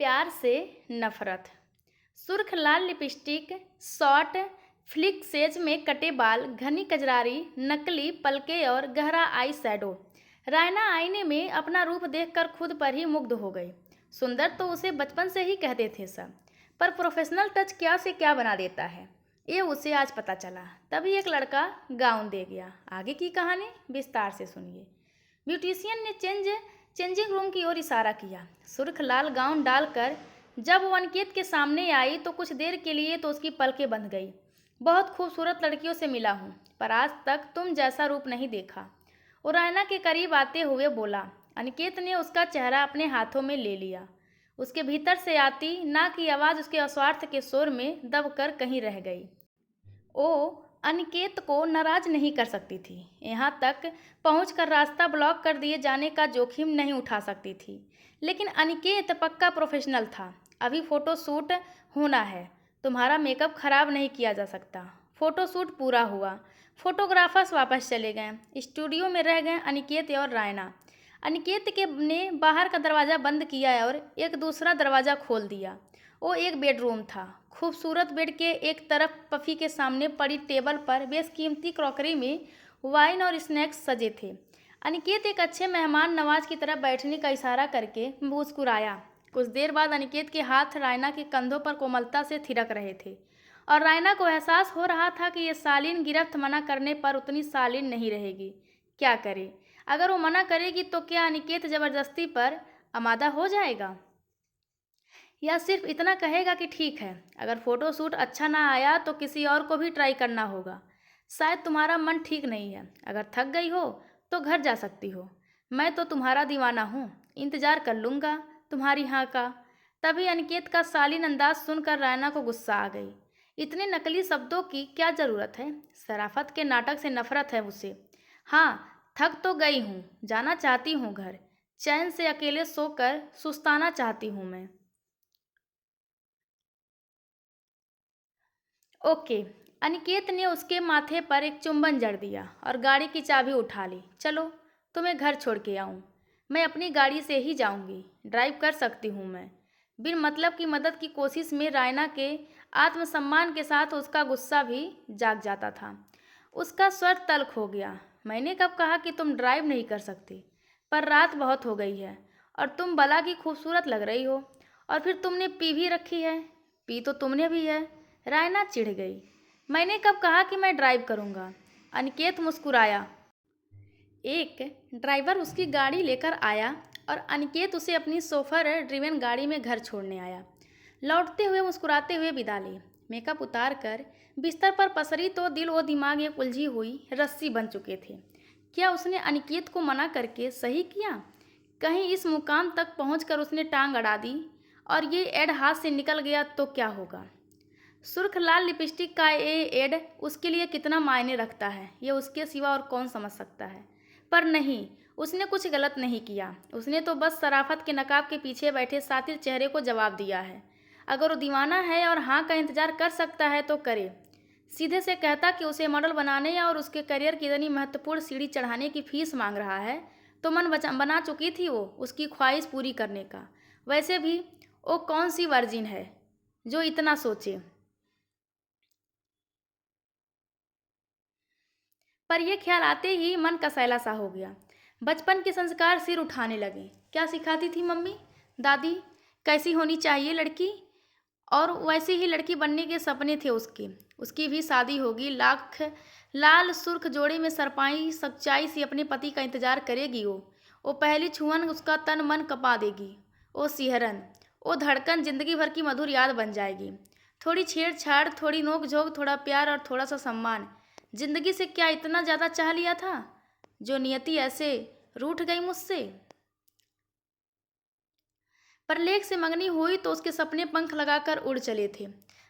प्यार से नफरत। सुर्ख लाल लिपस्टिक, शॉर्ट फ्लिक सेज में कटे बाल, घनी कजरारी, नकली पलके और गहरा आई शैडो। रायना आईने में अपना रूप देखकर खुद पर ही मुग्ध हो गई। सुंदर तो उसे बचपन से ही कहते थे सब, पर प्रोफेशनल टच क्या से क्या बना देता है, ये उसे आज पता चला। तभी एक लड़का गाउन दे गया। आगे की कहानी विस्तार से सुनिए। ब्यूटिशियन ने चेंजिंग रूम की ओर इशारा किया। सुर्ख लाल गाउन डालकर जब वो अनिकेत के सामने आई तो कुछ देर के लिए तो उसकी पलकें बंध गई। बहुत खूबसूरत लड़कियों से मिला हूँ, पर आज तक तुम जैसा रूप नहीं देखा, वो रायना के करीब आते हुए बोला। अनिकेत ने उसका चेहरा अपने हाथों में ले लिया। उसके भीतर से आती ना की आवाज़ उसके अस्वार्थ के शोर में दबकर कहीं रह गई। वो अनिकेत को नाराज नहीं कर सकती थी, यहाँ तक पहुंचकर रास्ता ब्लॉक कर दिए जाने का जोखिम नहीं उठा सकती थी। लेकिन अनिकेत पक्का प्रोफेशनल था। अभी फ़ोटो शूट होना है, तुम्हारा मेकअप खराब नहीं किया जा सकता। फ़ोटो शूट पूरा हुआ, फोटोग्राफर्स वापस चले गए। स्टूडियो में रह गए अनिकेत और रायना। अनिकेत के ने बाहर का दरवाज़ा बंद किया और एक दूसरा दरवाज़ा खोल दिया। वो एक बेडरूम था। खूबसूरत बेड के एक तरफ पफ़ी के सामने पड़ी टेबल पर बेशकीमती क्रॉकरी में वाइन और स्नैक्स सजे थे। अनिकेत एक अच्छे मेहमान नवाज की तरह बैठने का इशारा करके मुस्कुराया। कुछ देर बाद अनिकेत के हाथ रायना के कंधों पर कोमलता से थिरक रहे थे और रायना को एहसास हो रहा था कि ये शालीन गिरफ्त मना करने पर उतनी शालीन नहीं रहेगी। क्या करे? अगर वो मना करेगी तो क्या अनिकेत ज़बरदस्ती पर आमादा हो जाएगा, या सिर्फ इतना कहेगा कि ठीक है, अगर फ़ोटो शूट अच्छा ना आया तो किसी और को भी ट्राई करना होगा। शायद तुम्हारा मन ठीक नहीं है, अगर थक गई हो तो घर जा सकती हो। मैं तो तुम्हारा दीवाना हूँ, इंतज़ार कर लूँगा तुम्हारी हाँ का। तभी अनिकेत का शालीन अंदाज सुनकर रायना को गुस्सा आ गई। इतने नकली शब्दों की क्या ज़रूरत है? शराफत के नाटक से नफरत है उसे। हाँ, थक तो गई हूँ, जाना चाहती हूँ घर, चैन से अकेले सोकर सुस्ताना चाहती हूँ मैं। ओके। अनिकेत ने उसके माथे पर एक चुंबन जड़ दिया और गाड़ी की चाबी उठा ली। चलो, तुम्हें घर छोड़ के आऊँ। मैं अपनी गाड़ी से ही जाऊँगी, ड्राइव कर सकती हूँ मैं। बिन मतलब की मदद की कोशिश में रायना के आत्मसम्मान के साथ उसका गुस्सा भी जाग जाता था। उसका स्वर तल्ख हो गया। मैंने कब कहा कि तुम ड्राइव नहीं कर सकती? पर रात बहुत हो गई है और तुम भला की खूबसूरत लग रही हो, और फिर तुमने पी भी रखी है। पी तो तुमने भी है। रायना चिढ़ गई। मैंने कब कहा कि मैं ड्राइव करूँगा? अनिकेत मुस्कुराया। एक ड्राइवर उसकी गाड़ी लेकर आया और अनिकेत उसे अपनी सोफर ड्रिवन गाड़ी में घर छोड़ने आया। लौटते हुए मुस्कुराते हुए विदा ली। मेकअप उतार कर बिस्तर पर पसरी तो दिल व दिमाग एक उलझी हुई रस्सी बन चुके थे। क्या उसने अनिकेत को मना करके सही किया? कहीं इस मुकाम तक पहुंचकर उसने टांग अड़ा दी और ये एड हाथ से निकल गया तो क्या होगा? सुर्ख लाल लिपस्टिक का ये एड उसके लिए कितना मायने रखता है, ये उसके सिवा और कौन समझ सकता है। पर नहीं, उसने कुछ गलत नहीं किया। उसने तो बस शराफत के नकाब के पीछे बैठे सातिर चेहरे को जवाब दिया है। अगर वो दीवाना है और हाँ का इंतजार कर सकता है तो करे। सीधे से कहता कि उसे मॉडल बनाने और उसके करियर की इतनी महत्वपूर्ण सीढ़ी चढ़ाने की फीस मांग रहा है, तो मन बना चुकी थी वो उसकी ख्वाहिश पूरी करने का। वैसे भी वो कौन सी वर्जिन है जो इतना सोचे। पर यह ख्याल आते ही मन कसैला सा हो गया। बचपन के संस्कार सिर उठाने लगे। क्या सिखाती थी मम्मी दादी, कैसी होनी चाहिए लड़की? और वैसी ही लड़की बनने के सपने थे उसके। उसकी भी शादी होगी, लाख लाल सुर्ख जोड़े में सरपाई सच्चाई से अपने पति का इंतजार करेगी वो पहली छुअन उसका तन मन कपा देगी। वो सिहरन, वो धड़कन जिंदगी भर की मधुर याद बन जाएगी। थोड़ी छेड़छाड़, थोड़ी नोक झोंक, थोड़ा प्यार और थोड़ा सा सम्मान। जिंदगी से क्या इतना ज़्यादा चाह लिया था, जो नियति ऐसे रूठ गई मुझसे? पर लेख से मंगनी हुई तो उसके सपने पंख लगाकर उड़ चले थे।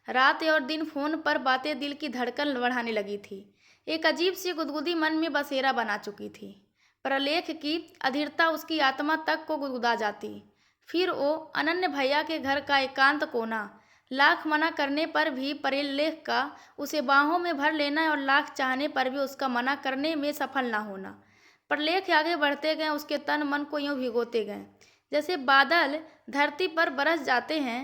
रात और दिन फोन पर बातें दिल की धड़कन बढ़ाने लगी थी। एक अजीब सी गुदगुदी मन में बसेरा बना चुकी थी। प्रलेख की अधीरता उसकी आत्मा तक को गुदगुदा जाती। फिर वो अनन्य भैया के घर का एकांत कोना, लाख मना करने पर भी प्रलेख का उसे बाहों में भर लेना और लाख चाहने पर भी उसका मना करने में सफल ना होना। प्रलेख आगे बढ़ते गए, उसके तन मन को यूं भिगोते गए जैसे बादल धरती पर बरस जाते हैं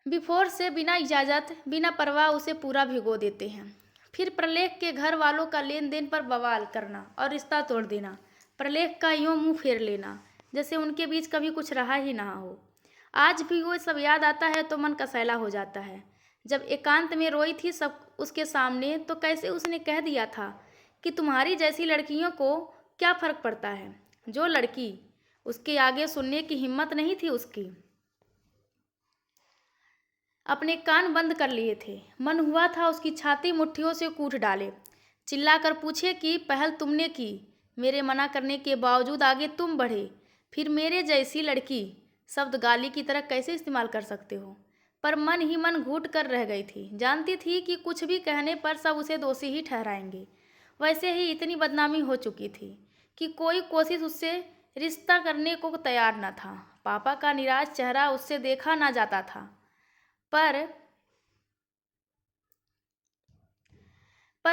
बिफोर से, बिना इजाज़त बिना परवाह उसे पूरा भिगो देते हैं। फिर प्रलेख के घर वालों का लेन देन पर बवाल करना और रिश्ता तोड़ देना, प्रलेख का यूँ मुंह फेर लेना जैसे उनके बीच कभी कुछ रहा ही ना हो। आज भी वो सब याद आता है तो मन कसैला हो जाता है। जब एकांत में रोई थी सब उसके सामने, तो कैसे उसने कह दिया था कि तुम्हारी जैसी लड़कियों को क्या फ़र्क पड़ता है। जो लड़की उसके आगे सुनने की हिम्मत नहीं थी उसकी, अपने कान बंद कर लिए थे। मन हुआ था उसकी छाती मुट्ठियों से कूट डाले, चिल्लाकर पूछे कि पहल तुमने की, मेरे मना करने के बावजूद आगे तुम बढ़े, फिर मेरे जैसी लड़की शब्द गाली की तरह कैसे इस्तेमाल कर सकते हो। पर मन ही मन घूट कर रह गई थी। जानती थी कि कुछ भी कहने पर सब उसे दोषी ही ठहराएंगे। वैसे ही इतनी बदनामी हो चुकी थी कि कोई कोशिश उससे रिश्ता करने को तैयार न था। पापा का निराश चेहरा उससे देखा ना जाता था। पर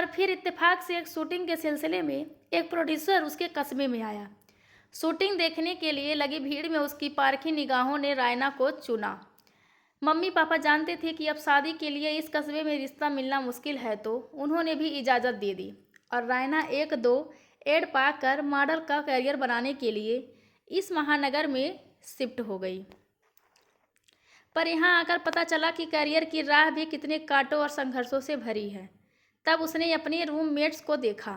फिर इत्तेफाक से एक शूटिंग के सिलसिले में एक प्रोड्यूसर उसके कस्बे में आया। शूटिंग देखने के लिए लगी भीड़ में उसकी पारखी निगाहों ने रायना को चुना। मम्मी पापा जानते थे कि अब शादी के लिए इस कस्बे में रिश्ता मिलना मुश्किल है, तो उन्होंने भी इजाज़त दे दी और रायना एक दो एड पाकर मॉडल का करियर बनाने के लिए इस महानगर में शिफ्ट हो गई। पर यहाँ आकर पता चला कि करियर की राह भी कितने कांटों और संघर्षों से भरी है। तब उसने अपने रूममेट्स को देखा।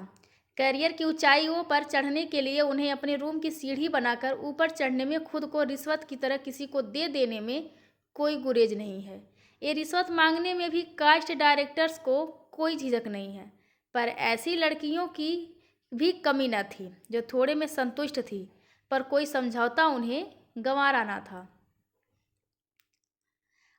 करियर की ऊंचाइयों पर चढ़ने के लिए उन्हें अपने रूम की सीढ़ी बनाकर ऊपर चढ़ने में, खुद को रिश्वत की तरह किसी को दे देने में कोई गुरेज नहीं है। ये रिश्वत मांगने में भी कास्ट डायरेक्टर्स को कोई झिझक नहीं है। पर ऐसी लड़कियों की भी कमी न थी जो थोड़े में संतुष्ट थी, पर कोई समझौता उन्हें गंवारा ना था।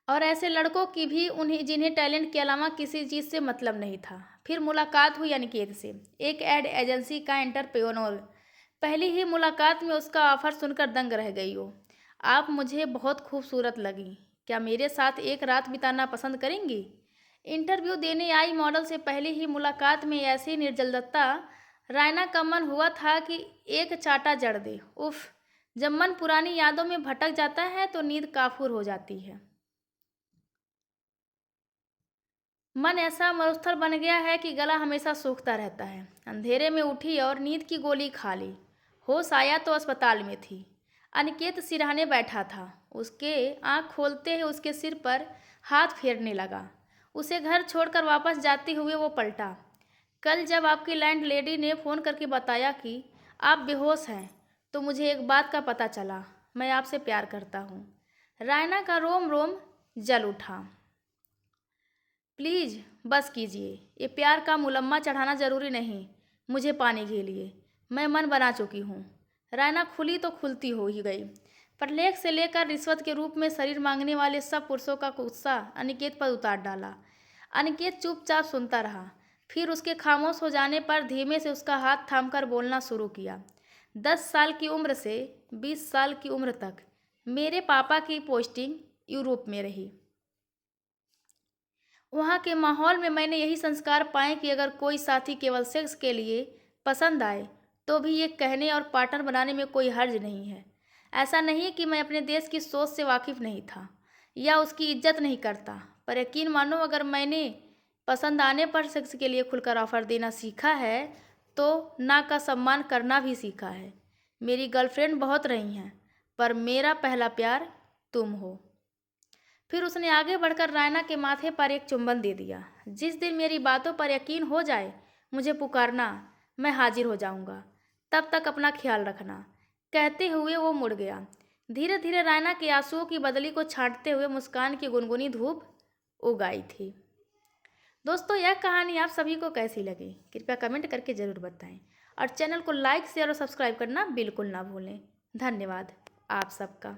और ऐसे लड़कों की भी उन्हें जिन्हें टैलेंट के अलावा किसी चीज़ से मतलब नहीं था। फिर मुलाकात हुई अनिकेत से, एक एड एजेंसी का एंटरप्रेन्योर। पहली ही मुलाकात में उसका ऑफर सुनकर दंग रह गई हो। आप मुझे बहुत खूबसूरत लगी, क्या मेरे साथ एक रात बिताना पसंद करेंगी। इंटरव्यू देने आई मॉडल से पहली ही मुलाकात में ऐसी निर्जलता, रायना का मन हुआ था कि एक चाटा जड़ दे। उफ, जब मन पुरानी यादों में भटक जाता है तो नींद काफूर हो जाती है। मन ऐसा मरुस्थल बन गया है कि गला हमेशा सूखता रहता है। अंधेरे में उठी और नींद की गोली खा ली। होश आया तो अस्पताल में थी। अनिकेत सिरहाने बैठा था। उसके आंख खोलते ही उसके सिर पर हाथ फेरने लगा। उसे घर छोड़कर वापस जाते हुए वो पलटा। कल जब आपकी लैंड लेडी ने फ़ोन करके बताया कि आप बेहोश हैं, तो मुझे एक बात का पता चला, मैं आपसे प्यार करता हूँ। रायना का रोम रोम जल उठा। प्लीज़ बस कीजिए, ये प्यार का मुलम्मा चढ़ाना ज़रूरी नहीं। मुझे पाने के लिए मैं मन बना चुकी हूँ। रायना खुली तो खुलती हो ही गई। प्रलेख से लेकर रिश्वत के रूप में शरीर मांगने वाले सब पुरुषों का गुस्सा अनिकेत पर उतार डाला। अनिकेत चुपचाप सुनता रहा। फिर उसके खामोश हो जाने पर धीमे से उसका हाथ थामकर बोलना शुरू किया। 10 साल की उम्र से 20 साल की उम्र तक मेरे पापा की पोस्टिंग यूरोप में रही। वहाँ के माहौल में मैंने यही संस्कार पाए कि अगर कोई साथी केवल सेक्स के लिए पसंद आए तो भी ये कहने और पार्टनर बनाने में कोई हर्ज नहीं है। ऐसा नहीं कि मैं अपने देश की सोच से वाकिफ़ नहीं था या उसकी इज्जत नहीं करता, पर यकीन मानो, अगर मैंने पसंद आने पर सेक्स के लिए खुलकर ऑफर देना सीखा है तो ना का सम्मान करना भी सीखा है। मेरी गर्लफ्रेंड बहुत रही हैं, पर मेरा पहला प्यार तुम हो। फिर उसने आगे बढ़कर रायना के माथे पर एक चुंबन दे दिया। जिस दिन मेरी बातों पर यकीन हो जाए मुझे पुकारना, मैं हाजिर हो जाऊंगा। तब तक अपना ख्याल रखना। कहते हुए वो मुड़ गया। धीरे धीरे रायना के आंसुओं की बदली को छांटते हुए मुस्कान की गुनगुनी धूप उग आई थी। दोस्तों, यह कहानी आप सभी को कैसी लगी कृपया कमेंट करके ज़रूर बताएं और चैनल को लाइक शेयर और सब्सक्राइब करना बिल्कुल ना भूलें। धन्यवाद आप सबका।